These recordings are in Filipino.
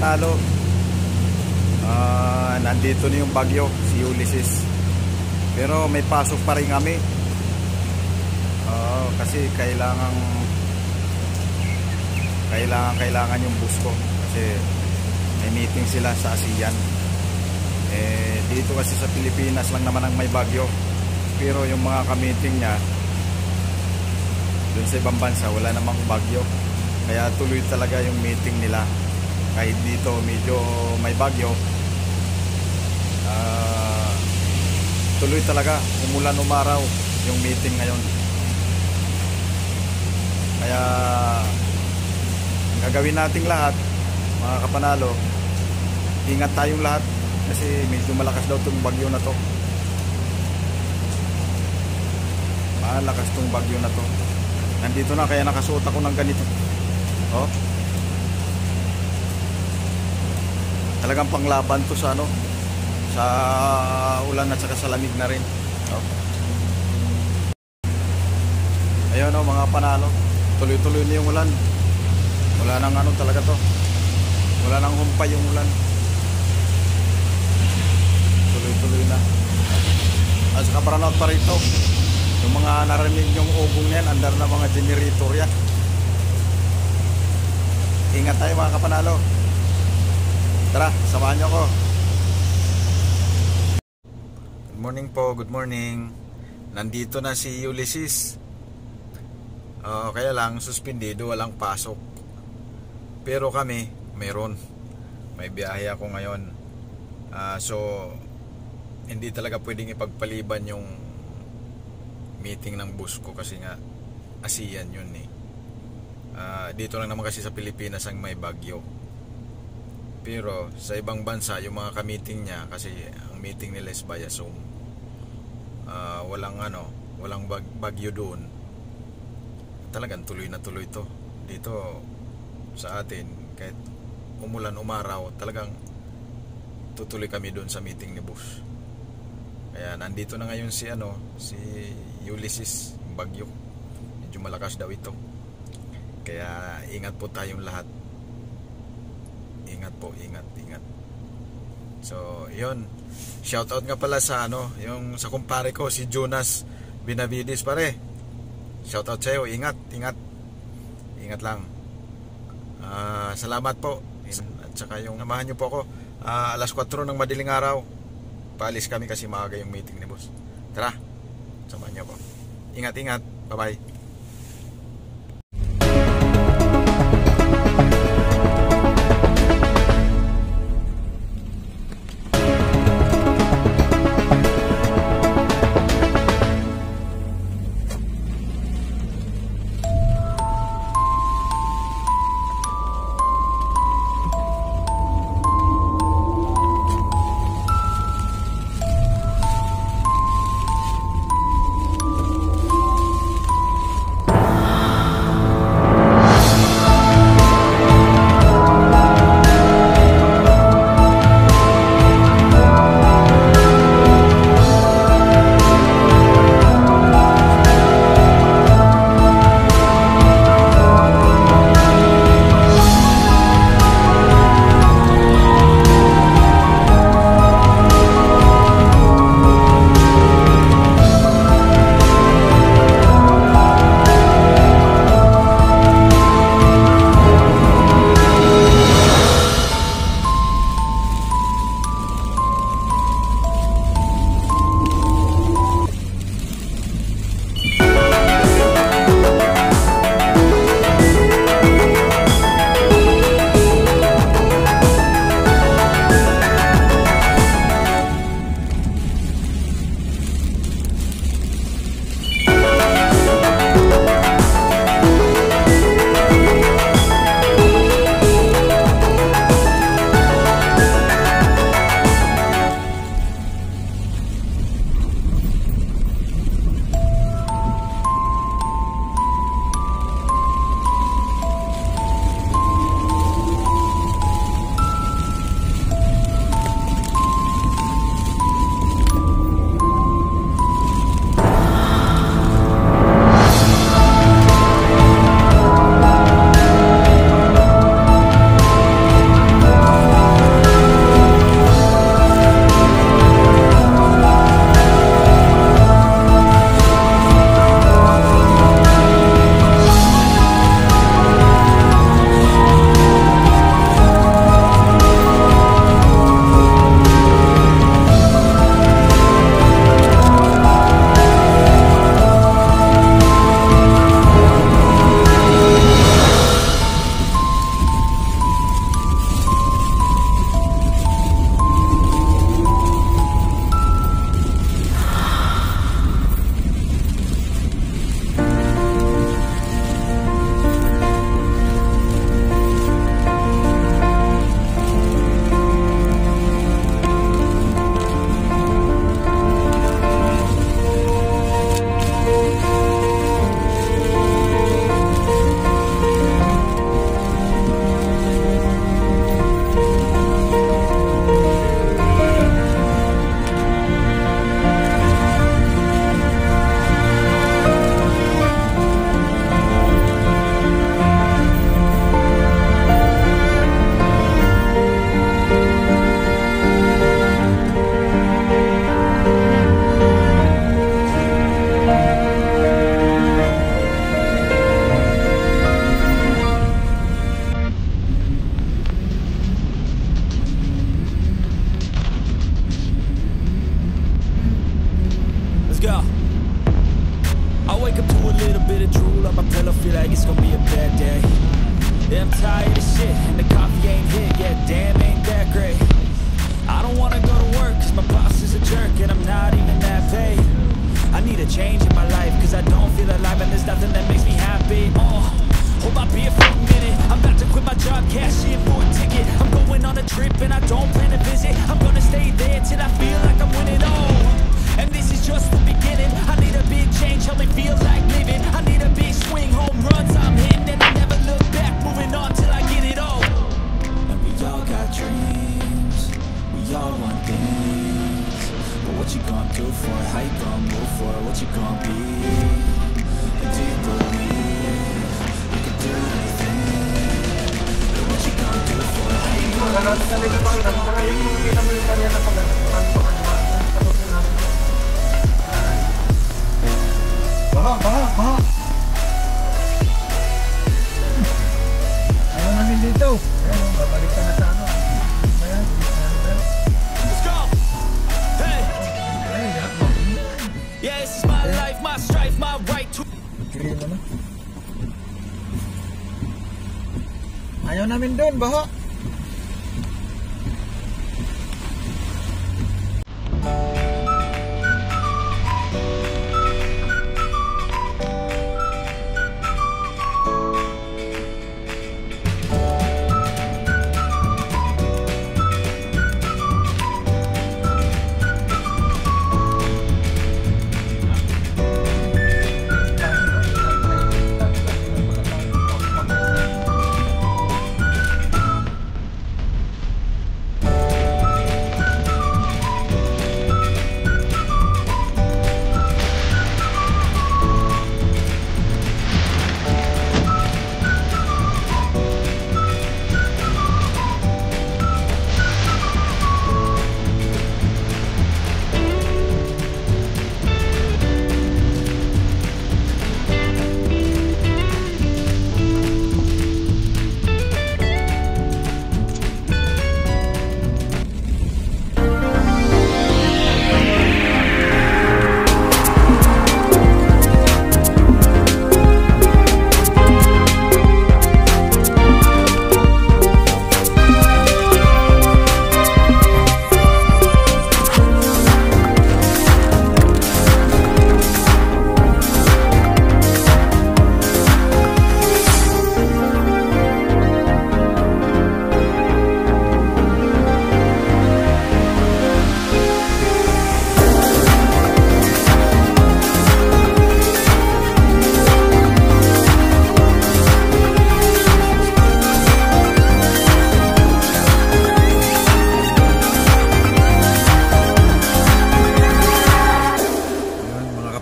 kapanalo, nandito na yung bagyo, si Ulysses. Pero may pasok pa rin kami. Kasi kailangan yung bus ko. Kasi may meeting sila sa ASEAN. Dito kasi sa Pilipinas lang naman ang may bagyo. Pero yung mga ka-meeting niya dun sa ibang bansa, wala namang bagyo. Kaya tuloy talaga yung meeting nila. Kahit dito medyo may bagyo, tuloy talaga, umulan umaraw yung meeting ngayon. Kaya gagawin nating lahat, mga kapanalo, ingat tayong lahat kasi medyo malakas daw itong bagyo na to. Malakas itong bagyo na to. Nandito na, kaya nakasuot ako ng ganito. Talagang panglaban to sa sa ulan at saka sa lamig na rin. Ayun mga panalo, tuloy-tuloy na yung ulan. Wala nang talaga to. Wala nang humpay yung ulan. Tuloy-tuloy na. At saka paranout pa rito. Yung mga narinig yung ugong yan, andar na mga generator yan. Ingat tayo mga kapanalo. Tara, samahan nyo ako. Good morning po, good morning. Nandito na si Ulysses. Kaya lang suspendido, walang pasok. Pero kami, meron. May biyahe ako ngayon. So hindi talaga pwedeng ipagpaliban yung meeting ng bus ko kasi nga ASEAN yun dito lang naman kasi sa Pilipinas ang may bagyo. Pero sa ibang bansa yung mga ka-meeting niya, kasi ang meeting nila is via Zoom. Walang bagyo doon. Talagang tuloy na tuloy to. Dito sa atin, kahit umulan umaraw, talagang tutuloy kami doon sa meeting ni boss. Kaya nandito na ngayon si Ulysses, yung bagyo. Medyo malakas daw ito. Kaya ingat po tayong lahat. Ingat po, ingat. So, yun. Shoutout nga pala sa yung sa kumpare ko, si Jonas Benavides, pare. Shoutout sa iyo, ingat. Ingat lang. Salamat po. At saka yung samahan niyo po ako. Alas 4 ng madaling araw. Paalis kami kasi maaga yung meeting ni boss. Tara, samahan niyo po. Ingat. Bye-bye. Yeah, I'm tired of shit, and the coffee ain't hit. Yeah, damn, ain't that great. I don't wanna go to work, cause my boss is a jerk, and I'm not even that paid. I need a change in my life, cause I don't feel alive, and there's nothing that makes me happy. Hold my beer for a minute. I'm about to quit my job, cash in for a ticket. I'm going on a trip and I don't plan to visit. I'm gonna stay there till I feel like I'm winning. And this is just the beginning. I need a big change, help me feel like living. I need a big swing, home runs I'm hitting, and I never look back, moving on till I get it all. And we all got dreams, we all want things, but what you gonna do for it? How you gonna move for it? What you gonna be? And do you believe? Baha. Ayaw namin dito. Babalik ka na sa ano. Let's go! Hey! Yeah, this is my life, my strife, my right to... Ayaw namin doon, baha.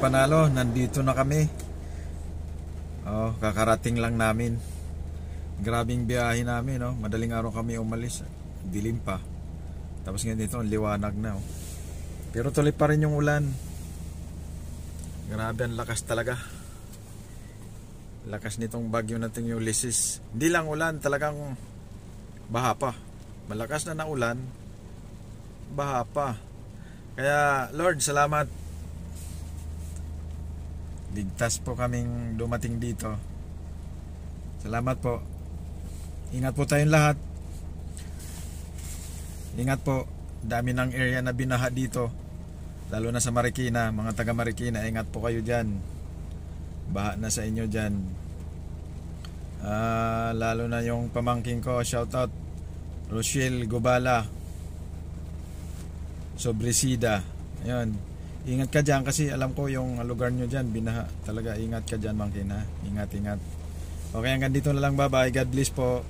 Panalo, nandito na kami. Kakarating lang namin. Grabing biyahe namin, madaling araw kami umalis. Dilim pa. Tapos ngayon dito, liwanag na. Pero tuloy pa rin yung ulan. Grabe, ang lakas talaga. Lakas nitong bagyo natin yung Ulysses. Hindi lang ulan, talagang baha pa. Malakas na ulan, baha pa. Kaya Lord, salamat. Ligtas po kaming dumating dito. Salamat po. Ingat po tayong lahat. Ingat po. Dami ng area na binaha dito. Lalo na sa Marikina. Mga taga Marikina, ingat po kayo dyan. Baha na sa inyo dyan. Lalo na yung pamangking ko. Shoutout Rochelle Gobala, Sobresida. Ayun. Ingat ka dyan kasi alam ko yung lugar nyo dyan binaha. Talaga ingat ka dyan, mangkin ha. Ingat. Okay, hanggang dito na lang. Bye bye. God bless po.